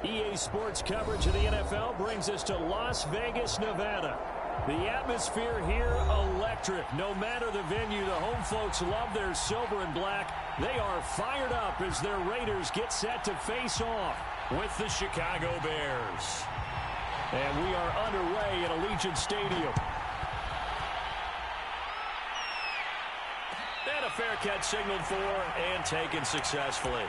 EA Sports coverage of the NFL brings us to Las Vegas, Nevada. The atmosphere here, electric. No matter the venue, the home folks love their silver and black. They are fired up as their Raiders get set to face off with the Chicago Bears. And we are underway at Allegiant Stadium. And a fair catch signaled for and taken successfully.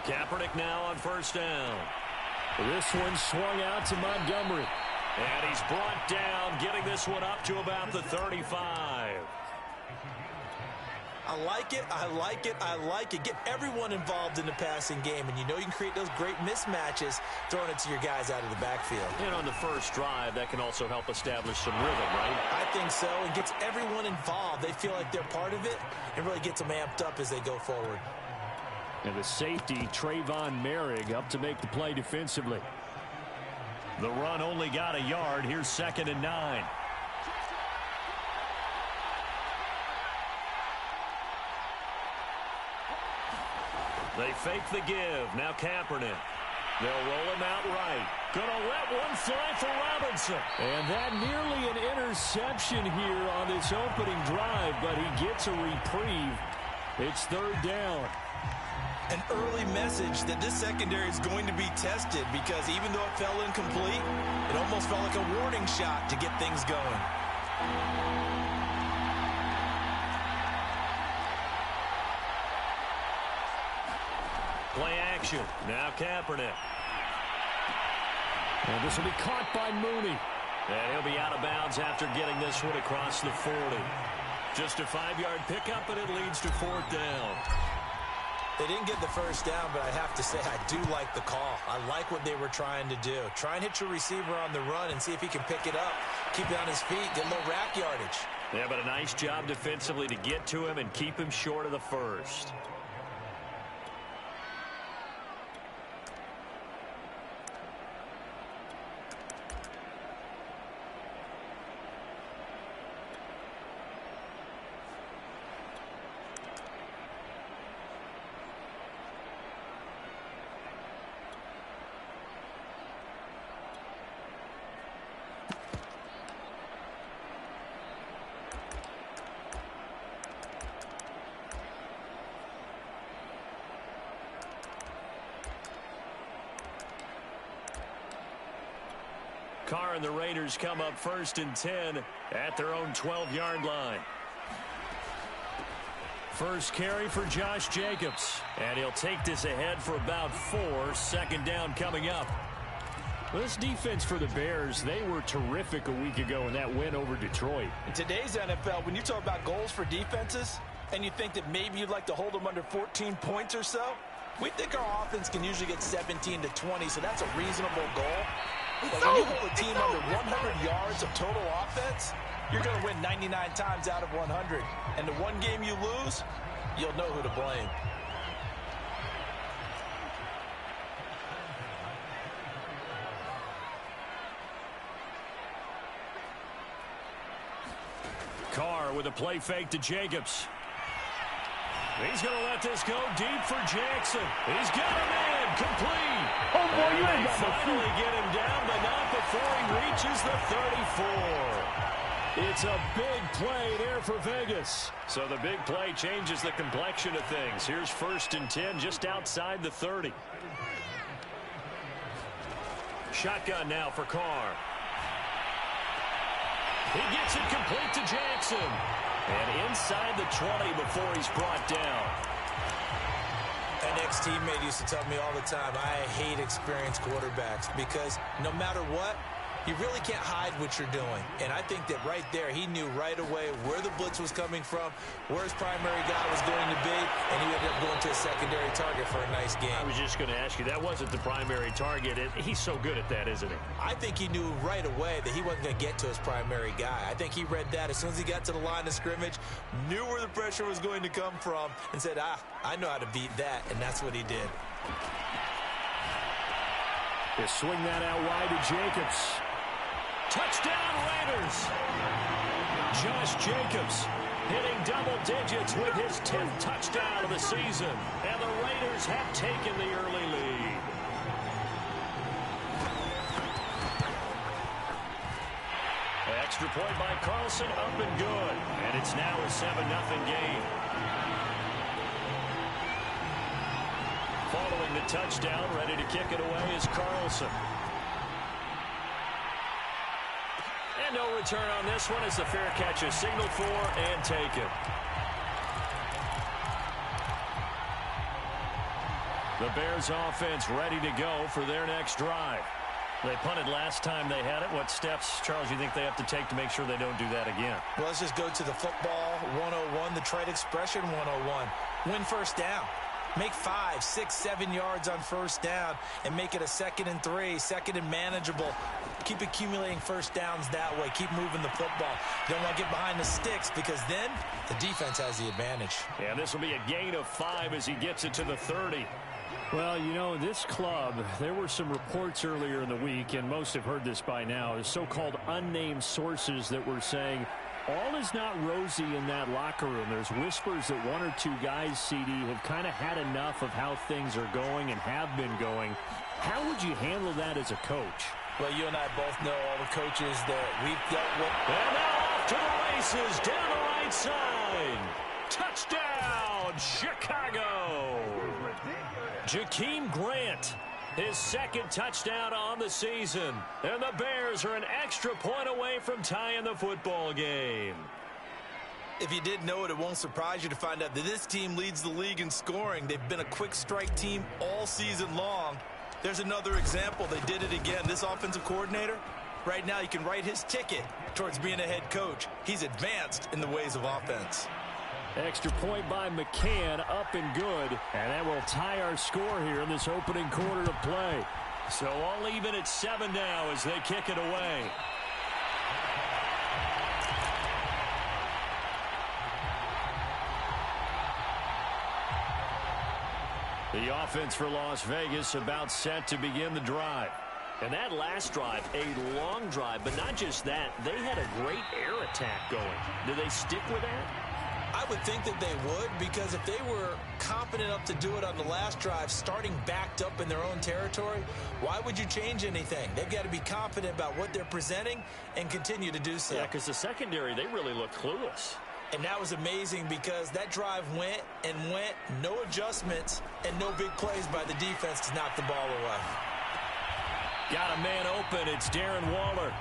Kaepernick now on first down. This one swung out to Montgomery. And he's brought down, getting this one up to about the 35. I like it, I like it, I like it. Get everyone involved in the passing game, and you know you can create those great mismatches throwing it to your guys out of the backfield. And on the first drive, that can also help establish some rhythm, right? I think so. It gets everyone involved. They feel like they're part of it and really gets them amped up as they go forward. And the safety, Trayvon Merrick, up to make the play defensively. The run only got a yard. Here's 2nd and 9. They fake the give. Now Kaepernick. They'll roll him out right. Gonna let one fly for Robinson. And that nearly an interception here on this opening drive, but he gets a reprieve. It's 3rd down. An early message that this secondary is going to be tested, because even though it fell incomplete, it almost felt like a warning shot to get things going. Play action. Now Kaepernick. And this will be caught by Mooney. And he'll be out of bounds after getting this one across the 40. Just a 5-yard pickup, and it leads to 4th down. They didn't get the first down, but I have to say I do like the call. I like what they were trying to do. Try and hit your receiver on the run and see if he can pick it up. Keep it on his feet, get a little rack yardage. Yeah, but a nice job defensively to get to him and keep him short of the first. Carr and the Raiders come up 1st and 10 at their own 12-yard line. First carry for Josh Jacobs. And he'll take this ahead for about 4. 2nd down coming up. Well, this defense for the Bears, they were terrific a week ago in that win over Detroit. In today's NFL, when you talk about goals for defenses, and you think that maybe you'd like to hold them under 14 points or so, we think our offense can usually get 17 to 20, so that's a reasonable goal. But when you hold a team under 100 yards of total offense, you're going to win 99 times out of 100. And the one game you lose, you'll know who to blame. Carr with a play fake to Jacobs. He's going to let this go deep for Jackson. He's got him in. Complete. Oh, boy, you ain't got finally get him down, but not before he reaches the 34. It's a big play there for Vegas. So the big play changes the complexion of things. Here's 1st and 10 just outside the 30. Shotgun now for Carr. He gets it complete to Jackson. And inside the 20 before he's brought down. An ex-teammate used to tell me all the time, I hate experienced quarterbacks because no matter what, you really can't hide what you're doing. And I think that right there, he knew right away where the blitz was coming from, where his primary guy was going to be, and he ended up going to a secondary target for a nice game. I was just going to ask you, that wasn't the primary target. He's so good at that, isn't he? I think he knew right away that he wasn't going to get to his primary guy. I think he read that as soon as he got to the line of scrimmage, knew where the pressure was going to come from, and said, I know how to beat that, and that's what he did. They swing that out wide to Jacobs. Touchdown, Raiders! Josh Jacobs hitting double digits with his 10th touchdown of the season. And the Raiders have taken the early lead. Extra point by Carlson, up and good. And it's now a 7-0 game. Following the touchdown, ready to kick it away is Carlson. And no return on this one as the fair catch is signaled for and taken. The Bears offense ready to go for their next drive. They punted last time they had it. What steps, Charles, you think they have to take to make sure they don't do that again? Well, let's just go to the football 101, the trade expression 101. Win first down. Make 5, 6, 7 yards on first down and make it a 2nd and 3, 2nd and manageable. Keep accumulating first downs that way. Keep moving the football. You don't want to get behind the sticks because then the defense has the advantage. Yeah, this will be a gain of 5 as he gets it to the 30. Well, you know, this club, there were some reports earlier in the week, and most have heard this by now, is so-called unnamed sources that were saying all is not rosy in that locker room. There's whispers that 1 or 2 guys, CD, have kind of had enough of how things are going and have been going. How would you handle that as a coach? Well, you and I both know all the coaches that we've dealt with. And now off to the races, down the right side. Touchdown, Chicago. Jakeem Grant, his 2nd touchdown on the season. And the Bears are an extra point away from tying the football game. If you didn't know it, it won't surprise you to find out that this team leads the league in scoring. They've been a quick strike team all season long. There's another example. They did it again. This offensive coordinator, right now you can write his ticket towards being a head coach. He's advanced in the ways of offense. Extra point by McCann, up and good. And that will tie our score here in this opening quarter of play. So all even at 7 now as they kick it away. The offense for Las Vegas about set to begin the drive. And that last drive, a long drive, but not just that. They had a great air attack going. Do they stick with that? I would think that they would, because if they were competent enough to do it on the last drive, starting backed up in their own territory, why would you change anything? They've got to be confident about what they're presenting and continue to do so. Yeah, because the secondary, they really look clueless. And that was amazing because that drive went and went, no adjustments, and no big plays by the defense to knock the ball away. Got a man open. It's Darren Waller.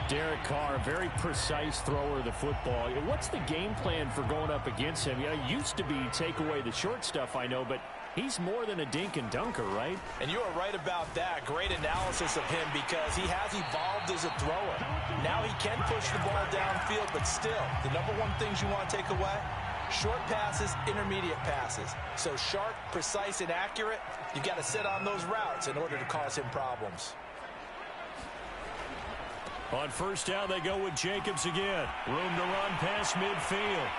Derek Carr, very precise thrower of the football. What's the game plan for going up against him? You know, it used to be take away the short stuff, I know, but he's more than a dink and dunker, right? And you are right about that. Great analysis of him because he has evolved as a thrower. Now he can push the ball downfield, but still, the number one things you want to take away, short passes, intermediate passes. So sharp, precise, and accurate, you've got to sit on those routes in order to cause him problems. On first down, they go with Jacobs again. Room to run past midfield.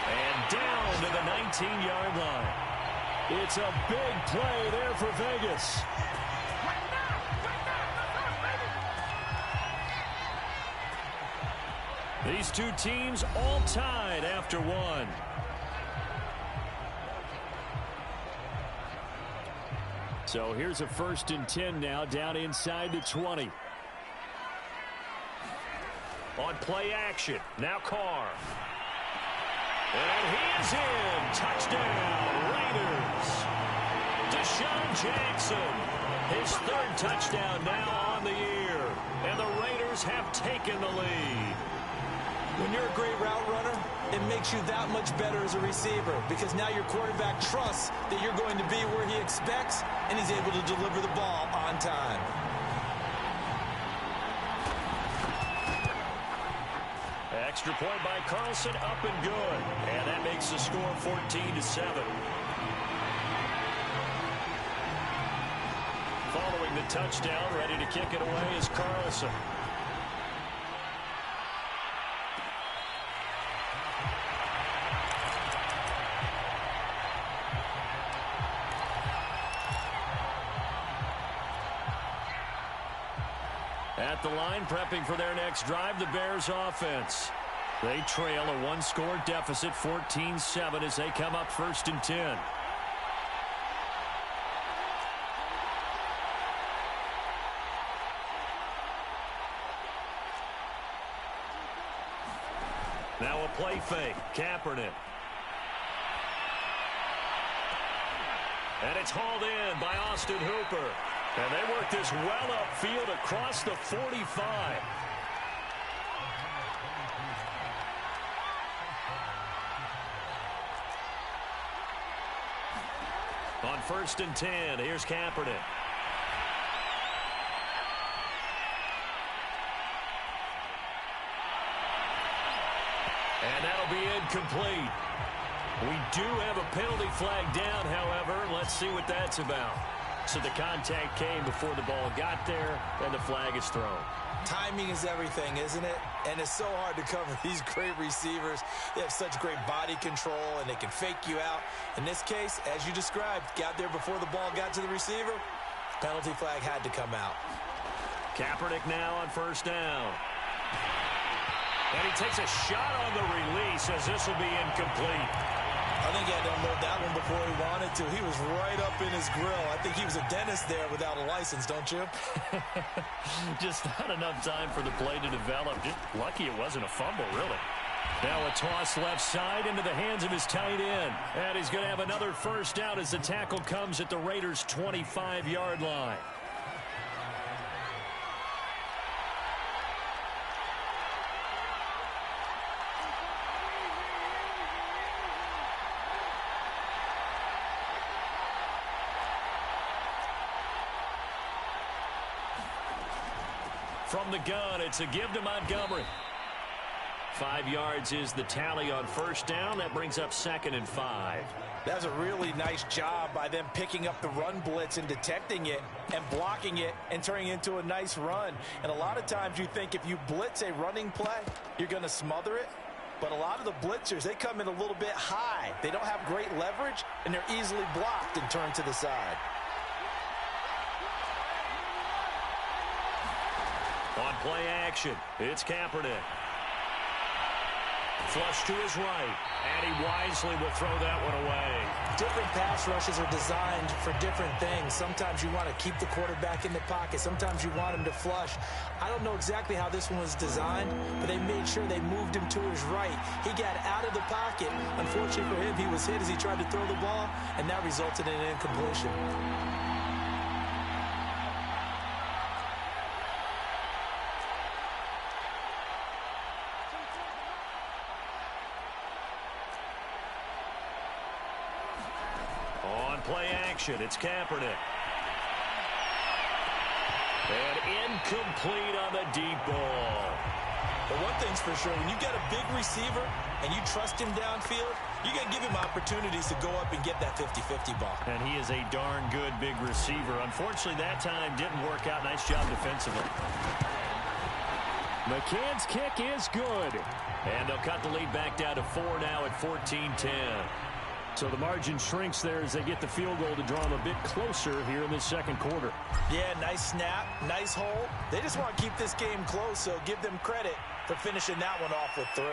And down to the 19-yard line. It's a big play there for Vegas. These two teams all tied after one. So here's a 1st and 10 now, down inside the 20. On play action, now Carr. And he is in. Touchdown, Raiders. Deshaun Jackson, his 3rd touchdown now on the year. And the Raiders have taken the lead. When you're a great route runner, it makes you that much better as a receiver because now your quarterback trusts that you're going to be where he expects and he's able to deliver the ball on time. Extra point by Carlson, up and good. And that makes the score 14-7. Following the touchdown, ready to kick it away is Carlson. At the line, prepping for their next drive, the Bears offense. They trail a one-score deficit, 14-7, as they come up 1st and 10. Now a play fake. Kaepernick. And it's hauled in by Austin Hooper. And they work this well upfield across the 45. On 1st and 10, here's Kaepernick. And that'll be incomplete. We do have a penalty flag down, however. Let's see what that's about. So the contact came before the ball got there, and the flag is thrown. Timing is everything, isn't it? And it's so hard to cover these great receivers. They have such great body control, and they can fake you out. In this case, as you described, got there before the ball got to the receiver. Penalty flag had to come out. Kaepernick now on 1st down. And he takes a shot on the release as this will be incomplete. I think he had to unload that one before he wanted to. He was right up in his grill. I think he was a dentist there without a license, don't you? Just not enough time for the play to develop. Just lucky it wasn't a fumble, really. Now a toss left side into the hands of his tight end. And he's going to have another 1st down as the tackle comes at the Raiders' 25-yard line. From the gun, it's a give to Montgomery. 5 yards is the tally on 1st down. That brings up 2nd and 5. That's a really nice job by them picking up the run blitz and detecting it and blocking it and turning it into a nice run. And a lot of times you think if you blitz a running play, you're going to smother it. But a lot of the blitzers, they come in a little bit high. They don't have great leverage, and they're easily blocked and turned to the side. On play action, it's Kaepernick. Flush to his right, and he wisely will throw that one away. Different pass rushes are designed for different things. Sometimes you want to keep the quarterback in the pocket. Sometimes you want him to flush. I don't know exactly how this one was designed, but they made sure they moved him to his right. He got out of the pocket. Unfortunately for him, he was hit as he tried to throw the ball, and that resulted in an incompletion. Play action, it's Kaepernick. And incomplete on the deep ball. But one thing's for sure, when you got a big receiver and you trust him downfield, you're going to give him opportunities to go up and get that 50-50 ball. And he is a darn good big receiver. Unfortunately, that time didn't work out. Nice job defensively. McCann's kick is good. And they'll cut the lead back down to 4 now at 14-10. So the margin shrinks there as they get the field goal to draw them a bit closer here in the 2nd quarter. Yeah, nice snap, nice hold. They just want to keep this game close, so give them credit for finishing that one off with 3.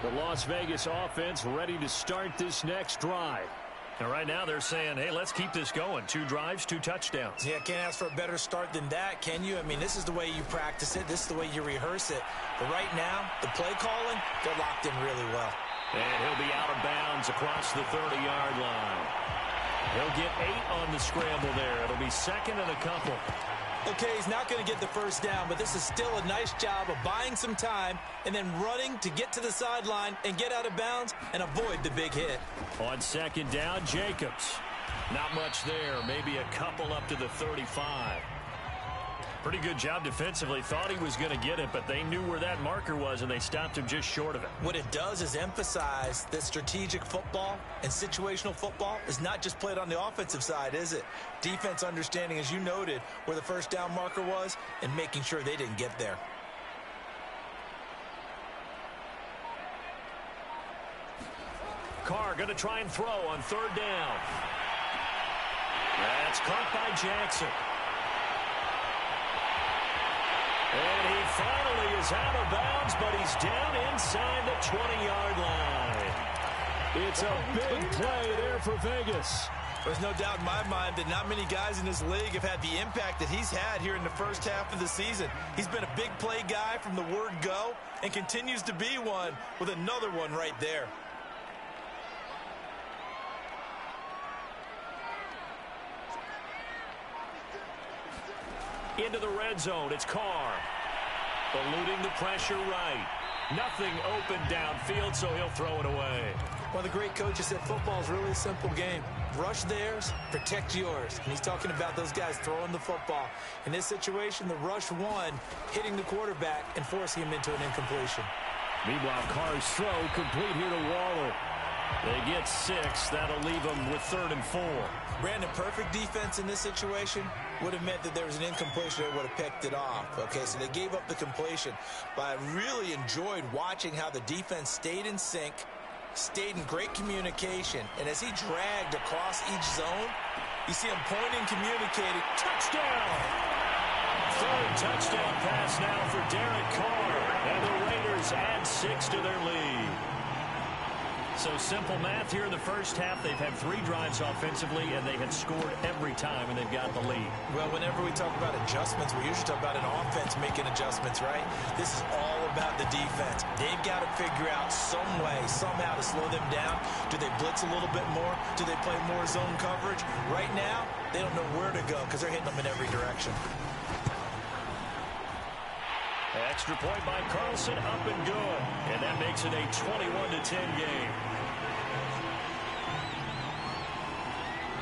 The Las Vegas offense ready to start this next drive. And right now they're saying, hey, let's keep this going. 2 drives, 2 touchdowns. Yeah, can't ask for a better start than that, can you? I mean, this is the way you practice it. This is the way you rehearse it. But right now, the play calling, they're locked in really well. And he'll be out of bounds across the 30-yard line. He'll get 8 on the scramble there. It'll be second and a couple. Okay, he's not going to get the first down, but this is still a nice job of buying some time and then running to get to the sideline and get out of bounds and avoid the big hit. On second down, Jacobs. Not much there. Maybe a couple up to the 35. Pretty good job defensively. Thought he was going to get it, but they knew where that marker was, and they stopped him just short of it. What it does is emphasize that strategic football and situational football is not just played on the offensive side, is it? Defense understanding, as you noted, where the first down marker was and making sure they didn't get there. Carr going to try and throw on third down. That's caught by Jackson. And he finally is out of bounds, but he's down inside the 20-yard line. It's a big play there for Vegas. There's no doubt in my mind that not many guys in this league have had the impact that he's had here in the first half of the season. He's been a big play guy from the word go and continues to be one with another one right there. Into the red zone, it's Carr. Eluding the pressure right. Nothing open downfield, so he'll throw it away. One of the great coaches said football is really a simple game. Rush theirs, protect yours. And he's talking about those guys throwing the football. In this situation, the rush won, hitting the quarterback and forcing him into an incompletion. Meanwhile, Carr's throw complete here to Waller. They get 6. That'll leave them with 3rd and 4. Brandon, perfect defense in this situation would have meant that there was an incompletion that would have picked it off. Okay, so they gave up the completion. But I really enjoyed watching how the defense stayed in sync, stayed in great communication. And as he dragged across each zone, you see him pointing, communicating. Touchdown! 3rd touchdown pass now for Derek Carr. And the Raiders add 6 to their lead. So simple math here in the first half. They've had 3 drives offensively, and they have scored every time, and they've got the lead. Well, whenever we talk about adjustments, we usually talk about an offense making adjustments, right? This is all about the defense. They've got to figure out some way, somehow to slow them down. Do they blitz a little bit more? Do they play more zone coverage? Right now, they don't know where to go because they're hitting them in every direction. Extra point by Carlson, up and good. And that makes it a 21-10 game.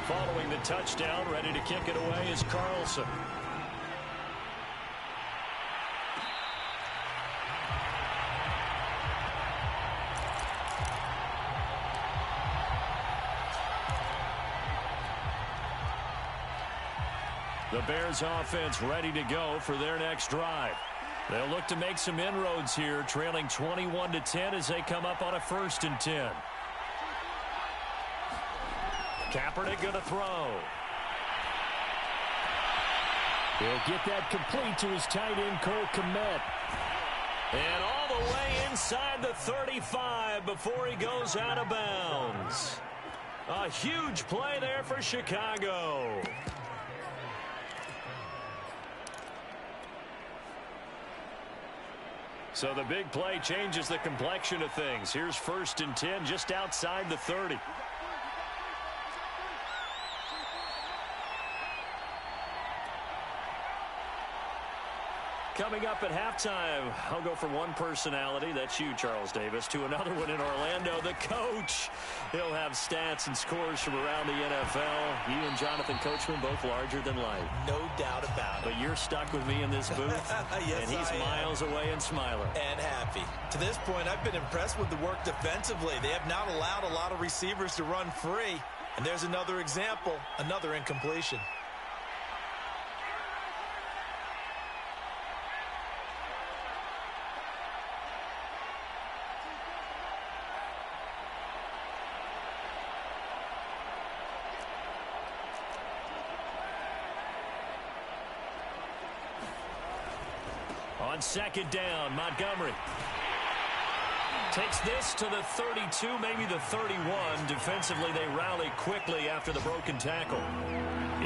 Following the touchdown, ready to kick it away is Carlson. The Bears offense ready to go for their next drive. They'll look to make some inroads here, trailing 21-10 as they come up on a 1st and 10. Kaepernick going to throw. He'll get that complete to his tight end, Cole Kmet. And all the way inside the 35 before he goes out of bounds. A huge play there for Chicago. So the big play changes the complexion of things. Here's 1st and 10 just outside the 30. Coming up at halftime, I'll go from one personality, that's you, Charles Davis, to another one in Orlando, the coach. He'll have stats and scores from around the NFL. You and Jonathan Coachman, both larger than life. No doubt about it. But you're stuck with me in this booth, yes, and he's miles away and smiling. And happy. To this point, I've been impressed with the work defensively. They have not allowed a lot of receivers to run free. And there's another example, another incompletion. On 2nd down, Montgomery takes this to the 32, maybe the 31. Defensively, they rally quickly after the broken tackle.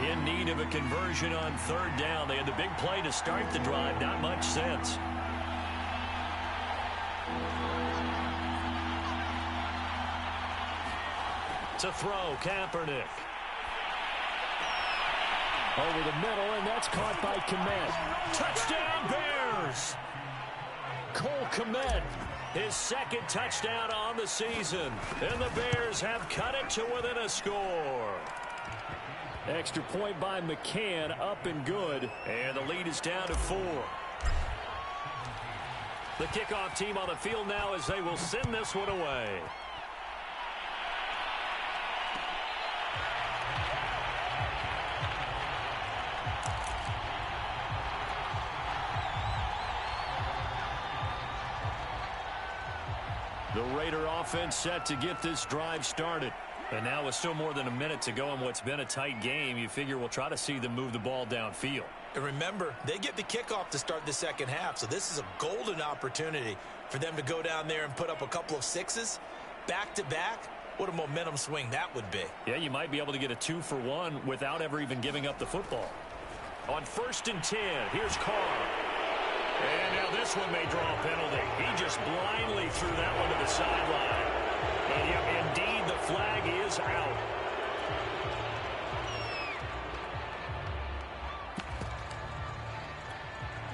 In need of a conversion on 3rd down. They had the big play to start the drive. Not much sense. To throw, Kaepernick. Over the middle, and that's caught by Kmet. Touchdown, Bears! Cole Kmet, his second touchdown on the season. And the Bears have cut it to within a score. Extra point by McCann, up and good. And the lead is down to 4. The kickoff team on the field now as they will send this one away. The Raider offense set to get this drive started. And now with still more than a minute to go in what's been a tight game, you figure we'll try to see them move the ball downfield. And remember, they get the kickoff to start the second half, so this is a golden opportunity for them to go down there and put up a couple of sixes back-to-back. What a momentum swing that would be. Yeah, you might be able to get a 2-for-1 without ever even giving up the football. On 1st and 10, here's Carr. And now this one may draw a penalty. He just blindly threw that one to the sideline. And yeah, indeed, the flag is out.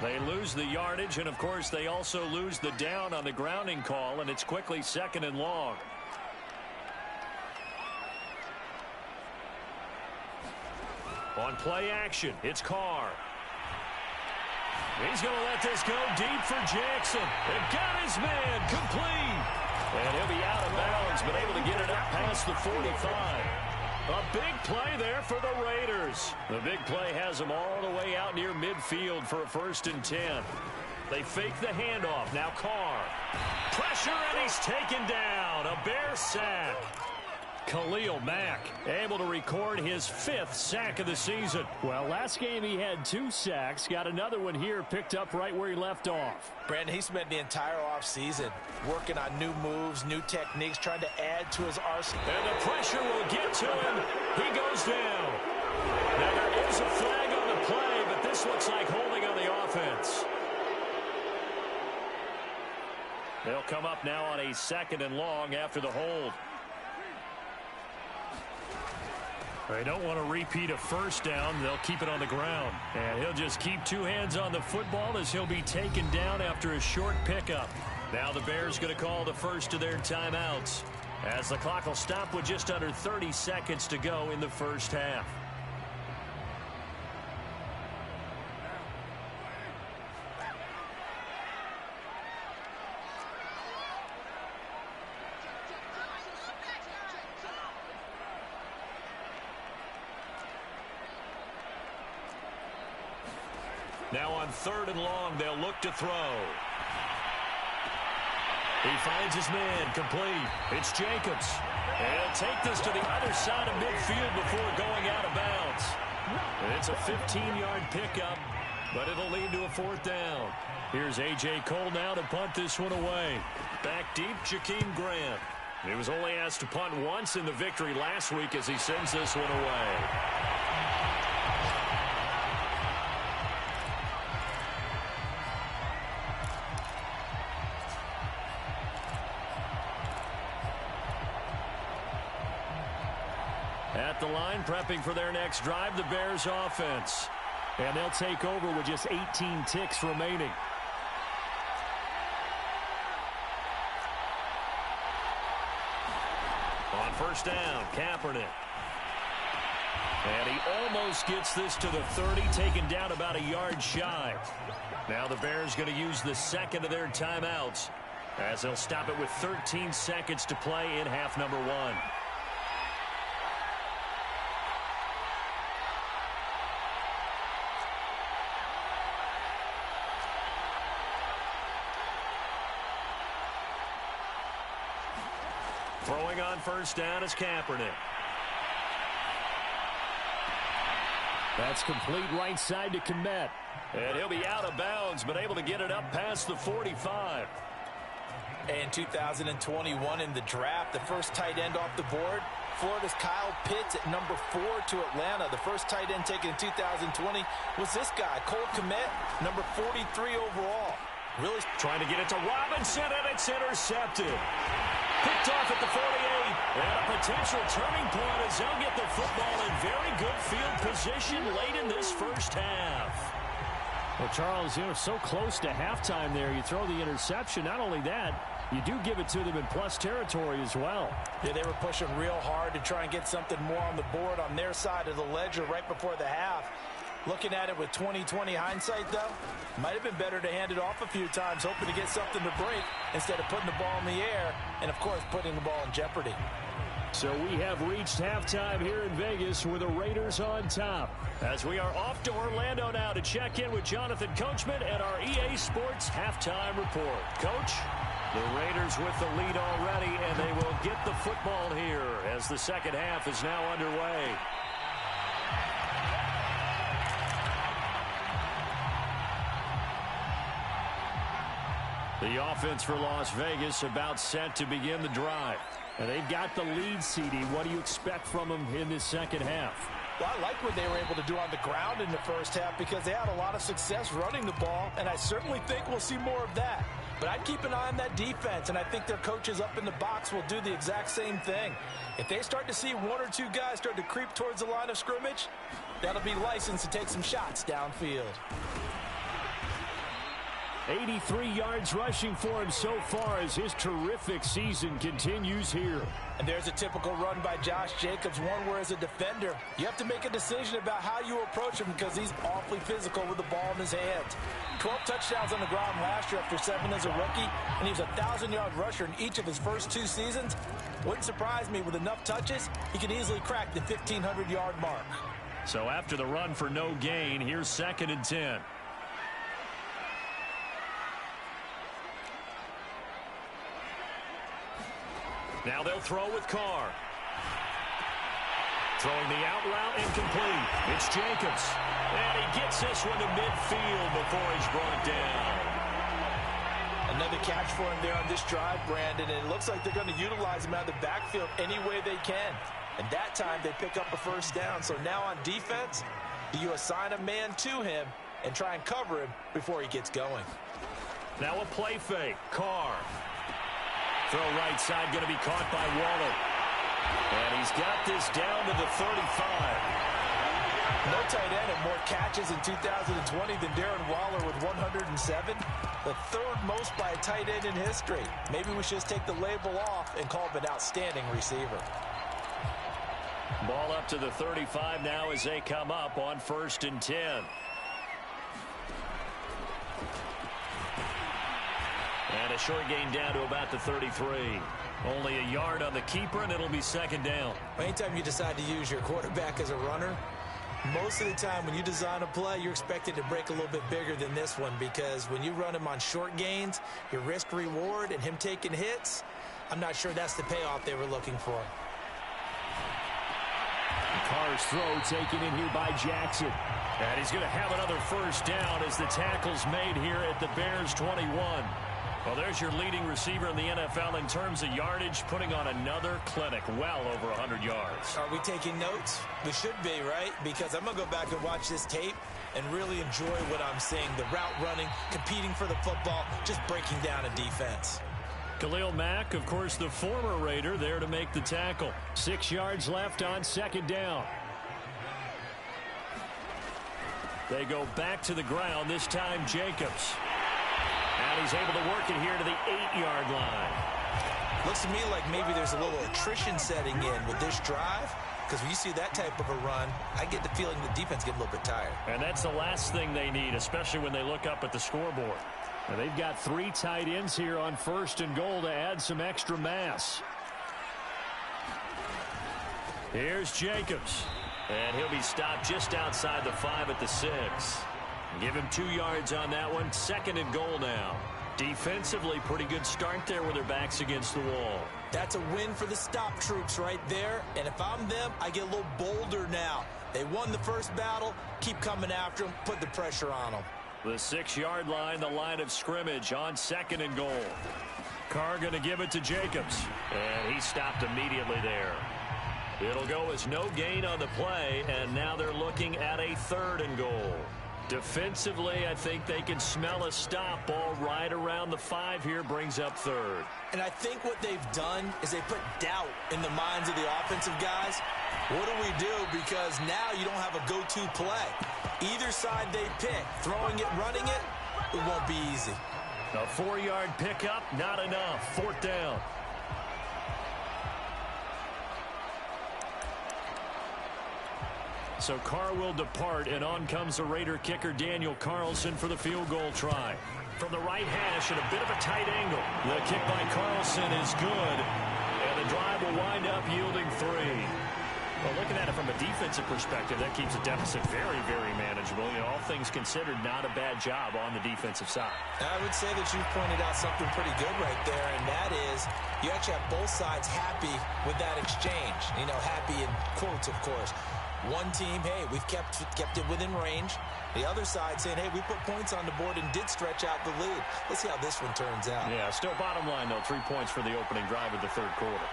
They lose the yardage, and of course, they also lose the down on the grounding call, and it's quickly 2nd and long. On play action, it's Carr. He's going to let this go deep for Jackson. They've got his man complete. And he'll be out of bounds, but able to get it up past the 45. A big play there for the Raiders. The big play has them all the way out near midfield for a 1st and 10. They fake the handoff. Now Carr. Pressure, and he's taken down. A Bear sack. Khalil Mack able to record his 5th sack of the season. Well, last game he had 2 sacks. Got another one here picked up right where he left off. Brandon, he spent the entire offseason working on new moves, new techniques, trying to add to his arsenal. And the pressure will get to him. He goes down. Now there is a flag on the play, but this looks like holding on the offense. They'll come up now on a 2nd and long after the hold. They don't want to repeat a 1st down. They'll keep it on the ground. And he'll just keep 2 hands on the football as he'll be taken down after a short pickup. Now the Bears going to call the first of their timeouts as the clock will stop with just under 30 seconds to go in the 1st half. Now on 3rd and long, they'll look to throw. He finds his man complete. It's Jacobs. And he'll take this to the other side of midfield before going out of bounds. And it's a 15-yard pickup, but it'll lead to a 4th down. Here's A.J. Cole now to punt this one away. Back deep, Jakeem Grant. He was only asked to punt once in the victory last week as he sends this one away. At the line, prepping for their next drive, the Bears offense. And they'll take over with just 18 ticks remaining. On 1st down, Kaepernick. And he almost gets this to the 30, taken down about a yard shy. Now the Bears going to use the 2nd of their timeouts as they'll stop it with 13 seconds to play in half number 1. Throwing on 1st down is Kaepernick. That's complete right side to Kmet. And he'll be out of bounds, but able to get it up past the 45. And 2021 in the draft, the first tight end off the board, Florida's Kyle Pitts at number 4 to Atlanta. The first tight end taken in 2020 was this guy, Cole Kmet, number 43 overall. Really trying to get it to Robinson, and it's intercepted. Picked off at the 48. And a potential turning point as they'll get the football in very good field position late in this first half. Well, Charles, so close to halftime there. You throw the interception. Not only that, you do give it to them in plus territory as well. Yeah, they were pushing real hard to try and get something more on the board on their side of the ledger right before the half. Looking at it with 20/20 hindsight, though, might have been better to hand it off a few times, hoping to get something to break instead of putting the ball in the air and, of course, putting the ball in jeopardy. So we have reached halftime here in Vegas with the Raiders on top. As we are off to Orlando now to check in with Jonathan Coachman at our EA Sports Halftime Report. Coach, the Raiders with the lead already, and they will get the football here as the second half is now underway. The offense for Las Vegas about set to begin the drive. And they've got the lead, CD. What do you expect from them in this second half? Well, I like what they were able to do on the ground in the first half because they had a lot of success running the ball, and I certainly think we'll see more of that. But I'd keep an eye on that defense, and I think their coaches up in the box will do the exact same thing. If they start to see one or two guys start to creep towards the line of scrimmage, that'll be licensed to take some shots downfield. 83 yards rushing for him so far as his terrific season continues here. And there's a typical run by Josh Jacobs, one where as a defender, you have to make a decision about how you approach him because he's awfully physical with the ball in his hands. 12 touchdowns on the ground last year after 7 as a rookie, and he was a 1,000-yard rusher in each of his first 2 seasons. Wouldn't surprise me with enough touches, he can easily crack the 1,500-yard mark. So after the run for no gain, here's 2nd and 10. Now they'll throw with Carr. Throwing the out route incomplete. It's Jacobs. And he gets this one to midfield before he's brought down. Another catch for him there on this drive, Brandon. And it looks like they're going to utilize him out of the backfield any way they can. And that time they pick up a first down. So now on defense, do you assign a man to him and try and cover him before he gets going? Now a play fake. Carr. Throw right side going to be caught by Waller. And he's got this down to the 35. No tight end had more catches in 2020 than Darren Waller with 107. The 3rd most by a tight end in history. Maybe we should just take the label off and call him an outstanding receiver. Ball up to the 35 now as they come up on 1st and 10. And a short gain down to about the 33. Only a yard on the keeper, and it'll be 2nd down. Anytime you decide to use your quarterback as a runner, most of the time when you design a play, you're expected to break a little bit bigger than this one because when you run him on short gains, your risk-reward and him taking hits, I'm not sure that's the payoff they were looking for. Carr's throw taken in here by Jackson. And he's going to have another first down as the tackle's made here at the Bears 21. Well, there's your leading receiver in the NFL in terms of yardage, putting on another clinic, well over 100 yards. Are we taking notes? We should be, right? Because I'm going to go back and watch this tape and really enjoy what I'm seeing. The route running, competing for the football, just breaking down a defense. Khalil Mack, of course, the former Raider, there to make the tackle. 6 yards left on 2nd down. They go back to the ground, this time Jacobs. And he's able to work it here to the 8-yard line. Looks to me like maybe there's a little attrition setting in with this drive. Because when you see that type of a run, I get the feeling the defense gets a little bit tired. And that's the last thing they need, especially when they look up at the scoreboard. Now they've got 3 tight ends here on 1st and goal to add some extra mass. Here's Jacobs. And he'll be stopped just outside the 5 at the 6. Give him 2 yards on that one. 2nd and goal now. Defensively, pretty good start there with their backs against the wall. That's a win for the stop troops right there. And if I'm them, I get a little bolder now. They won the first battle. Keep coming after them. Put the pressure on them. The 6-yard line, the line of scrimmage on 2nd and goal. Carr going to give it to Jacobs. And he stopped immediately there. It'll go as no gain on the play, and now they're looking at a 3rd and goal. Defensively, I think they can smell a stop. Ball right around the 5 here, brings up third. And I think what they've done is they put doubt in the minds of the offensive guys. What do we do? Because now you don't have a go-to play. Either side they pick, throwing it, running it, it won't be easy. A 4-yard pickup, not enough. 4th down. So Carr will depart, and on comes the Raider kicker Daniel Carlson for the field goal try. From the right hash at a bit of a tight angle. The kick by Carlson is good, and the drive will wind up yielding 3. Well, looking at it from a defensive perspective, that keeps the deficit very, very manageable. You know, all things considered, not a bad job on the defensive side. I would say that you've pointed out something pretty good right there, and that is you actually have both sides happy with that exchange. You know, happy in quotes, of course. One team, hey, we've kept it within range. The other side saying, hey, we put points on the board and did stretch out the lead. Let's see how this one turns out. Yeah, still bottom line, though, 3 points for the opening drive of the third quarter.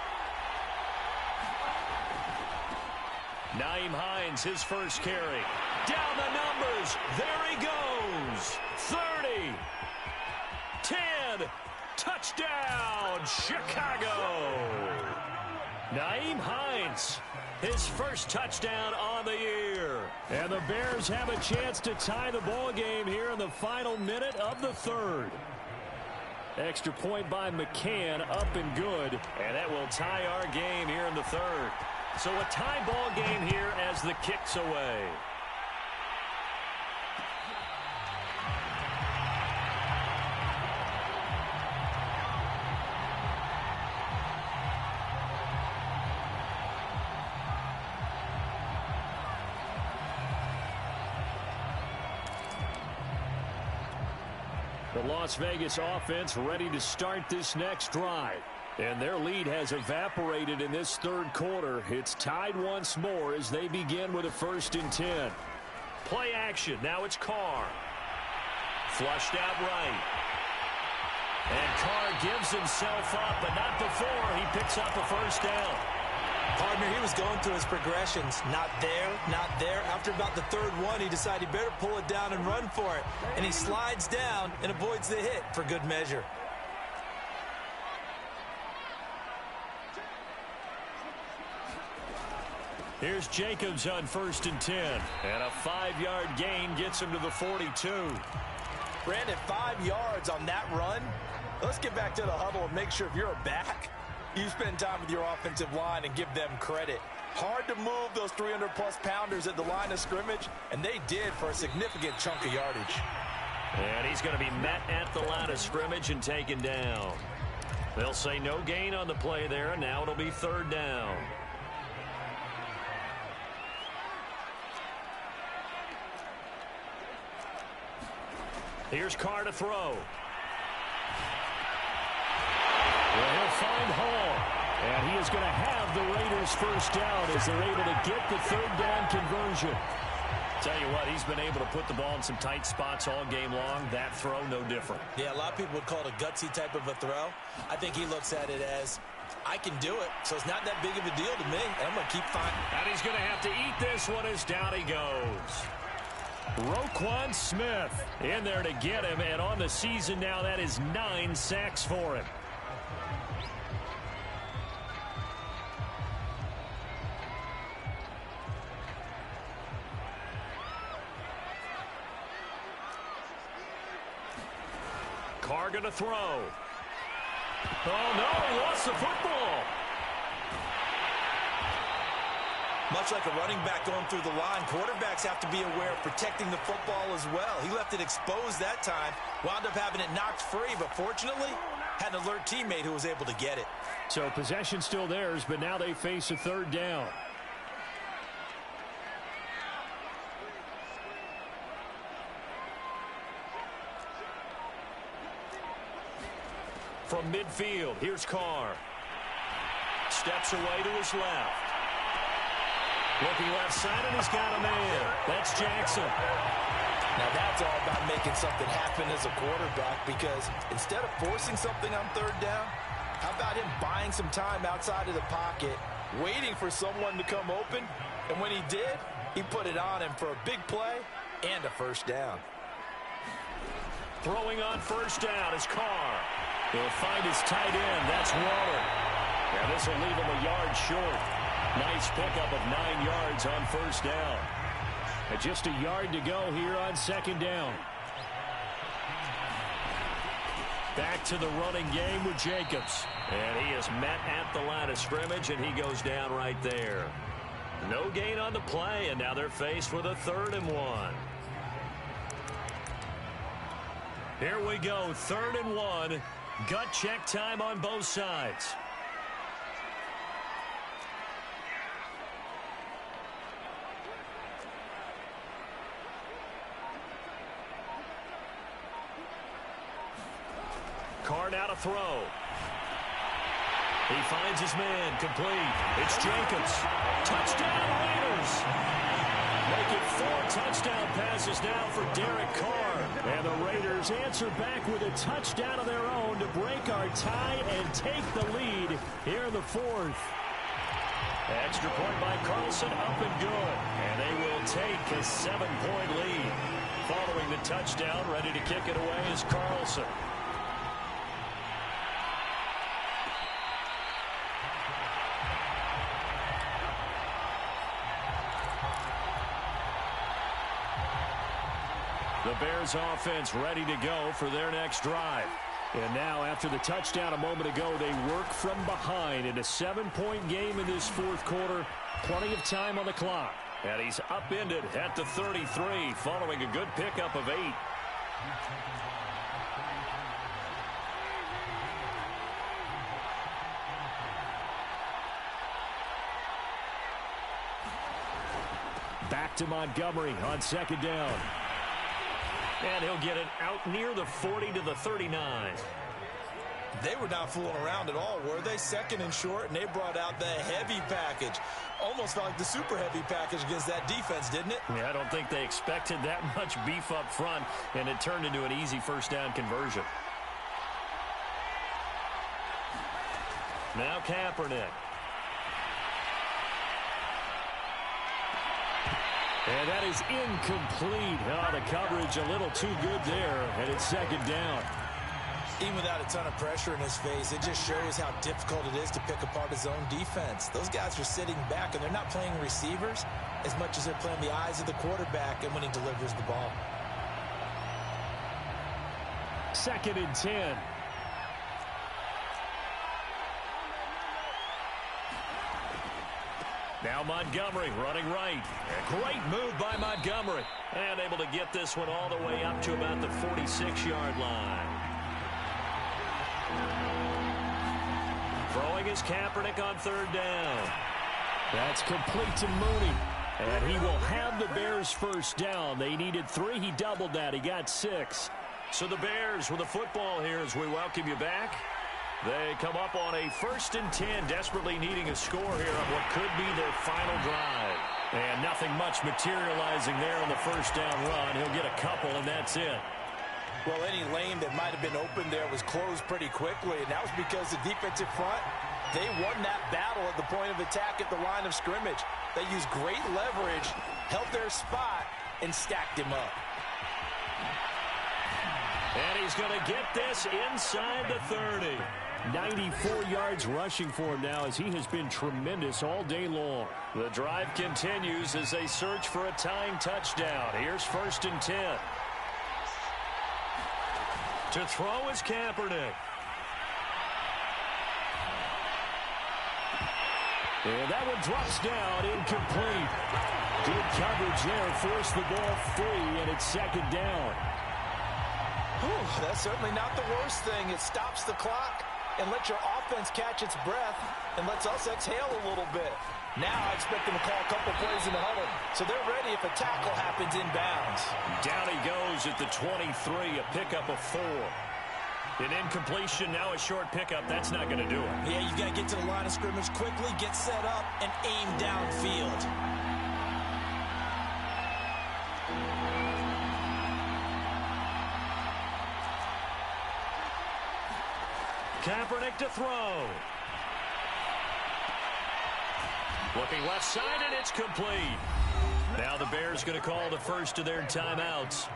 Nyheim Hines, his first carry. Down the numbers. There he goes. 30. 10. Touchdown, Chicago. Nyheim Hines, his first touchdown on the year. And the Bears have a chance to tie the ball game here in the final minute of the third. Extra point by McCann, up and good. And that will tie our game here in the third. So a tie ball game here as the kick's away. The Las Vegas offense ready to start this next drive. And their lead has evaporated in this third quarter. It's tied once more as they begin with a 1st and 10. Play action. Now it's Carr. Flushed out right. And Carr gives himself up, but not before he picks up a 1st down. Partner, he was going through his progressions. Not there, not there. After about the 3rd one, he decided he better pull it down and run for it. And he slides down and avoids the hit for good measure. Here's Jacobs on 1st and 10. And a 5-yard gain gets him to the 42. Brandon, 5 yards on that run. Let's get back to the huddle and make sure if you're a back, you spend time with your offensive line and give them credit. Hard to move those 300-plus pounders at the line of scrimmage, and they did for a significant chunk of yardage. And he's going to be met at the line of scrimmage and taken down. They'll say no gain on the play there, and now it'll be 3rd down. Here's Carr to throw. Well, he'll find Hall. And he is going to have the Raiders' 1st down as they're able to get the 3rd down conversion. Tell you what, he's been able to put the ball in some tight spots all game long. That throw, no different. Yeah, a lot of people would call it a gutsy type of a throw. I think he looks at it as, I can do it, so it's not that big of a deal to me, and I'm going to keep finding. And he's going to have to eat this one as down he goes. Roquan Smith in there to get him, and on the season now, that is 9 sacks for him. Carr going to throw. Oh, no, he lost the football. Much like a running back going through the line, quarterbacks have to be aware of protecting the football as well. He left it exposed that time, wound up having it knocked free, but fortunately had an alert teammate who was able to get it. So possession still theirs, but now they face a 3rd down. From midfield, here's Carr. Steps away to his left. Looking left side, and he's got a man. That's Jackson. Now that's all about making something happen as a quarterback, because instead of forcing something on 3rd down, how about him buying some time outside of the pocket, waiting for someone to come open, and when he did, he put it on him for a big play and a first down. Throwing on first down is Carr. He'll find his tight end. That's Waller. And this will leave him a yard short. Nice pickup of 9 yards on first down. And just a yard to go here on second down. Back to the running game with Jacobs. And he is met at the line of scrimmage, and he goes down right there. No gain on the play, and now they're faced with a 3rd and 1. Here we go, 3rd and 1. Gut check time on both sides. Carr now to throw. He finds his man, complete. It's Jacobs. Touchdown, Raiders. Make it 4 touchdown passes now for Derek Carr. And the Raiders answer back with a touchdown of their own to break our tie and take the lead here in the 4th. Extra point by Carlson, up and good. And they will take a 7-point lead. Following the touchdown, ready to kick it away is Carlson. The Bears offense ready to go for their next drive. And now after the touchdown a moment ago, they work from behind in a 7-point game in this 4th quarter. Plenty of time on the clock. And he's upended at the 33 following a good pickup of 8. Back to Montgomery on second down. And he'll get it out near the 40 to the 39. They were not fooling around at all, were they? 2nd and short, and they brought out the heavy package. Almost felt like the super heavy package against that defense, didn't it? Yeah, I don't think they expected that much beef up front, and it turned into an easy first down conversion. Now Kaepernick. And that is incomplete. Oh, the coverage a little too good there, and it's second down. Even without a ton of pressure in his face, it just shows how difficult it is to pick apart his own defense. Those guys are sitting back, and they're not playing receivers as much as they're playing the eyes of the quarterback and when he delivers the ball. 2nd and 10. Now Montgomery running right. A great move by Montgomery. And able to get this one all the way up to about the 46-yard line. Throwing is Kaepernick on 3rd down. That's complete to Mooney. And he will have the Bears first down. They needed 3. He doubled that. He got 6. So the Bears with the football here as we welcome you back. They come up on a 1st and 10, desperately needing a score here on what could be their final drive. And nothing much materializing there on the first down run. He'll get a couple, and that's it. Well, any lane that might have been open there was closed pretty quickly, and that was because the defensive front, they won that battle at the point of attack at the line of scrimmage. They used great leverage, held their spot, and stacked him up. And he's going to get this inside the 30. 94 yards rushing for him now as he has been tremendous all day long. The drive continues as they search for a tying touchdown. Here's 1st and 10. To throw is Kaepernick. And that one drops down, incomplete. Good coverage there, forced the ball free, and it's second down. Whew, that's certainly not the worst thing. It stops the clock and lets your offense catch its breath and lets us exhale a little bit. Now I expect them to call a couple plays in the huddle, so they're ready if a tackle happens inbounds. Down he goes at the 23, a pickup of 4. An incompletion, now a short pickup. That's not going to do it. Yeah, you've got to get to the line of scrimmage quickly, get set up, and aim downfield. Kaepernick to throw. Looking left side, and it's complete. Now the Bears going to call the first of their timeouts,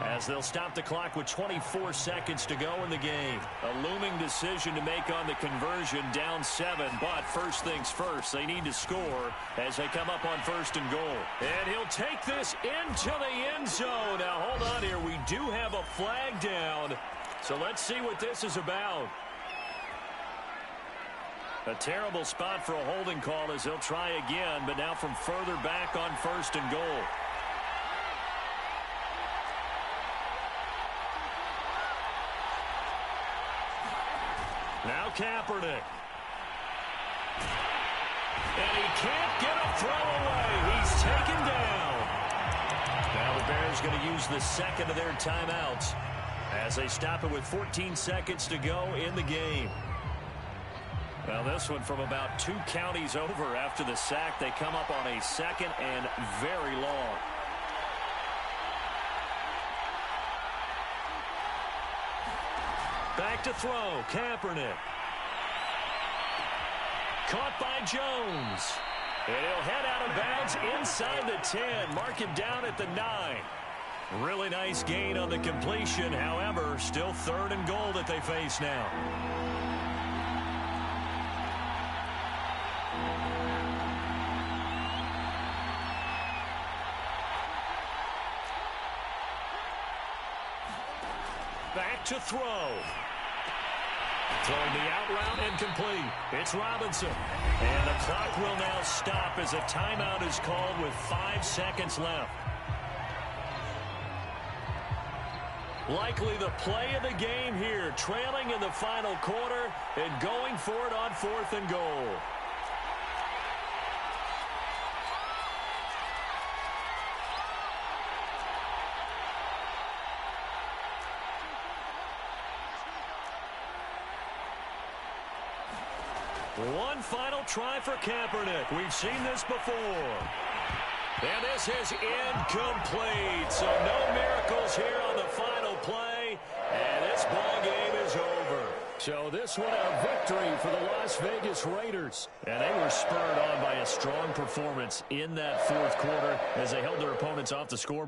as they'll stop the clock with 24 seconds to go in the game. A looming decision to make on the conversion, down 7. But first things first, they need to score as they come up on 1st and goal. And he'll take this into the end zone. Now, hold on here. We do have a flag down. So let's see what this is about. A terrible spot for a holding call as they'll try again, but now from further back on 1st and goal. Now Kaepernick. And he can't get a throw away. He's taken down. Now the Bears going to use the second of their timeouts as they stop it with 14 seconds to go in the game. Well, this one from about 2 counties over after the sack. They come up on a 2nd and very long. Back to throw, Kaepernick. Caught by Jones. And he'll head out of bounds inside the 10. Mark him down at the 9. Really nice gain on the completion. However, still 3rd and goal that they face now. Back to throw. Throwing the out route and complete. It's Robinson. And the clock will now stop as a timeout is called with 5 seconds left. Likely the play of the game here, trailing in the final quarter and going for it on 4th and goal. One final try for Kaepernick. We've seen this before. And this is incomplete. So no miracles here on the final play. And this ball game is over. So this one a victory for the Las Vegas Raiders. And they were spurred on by a strong performance in that 4th quarter as they held their opponents off the scoreboard.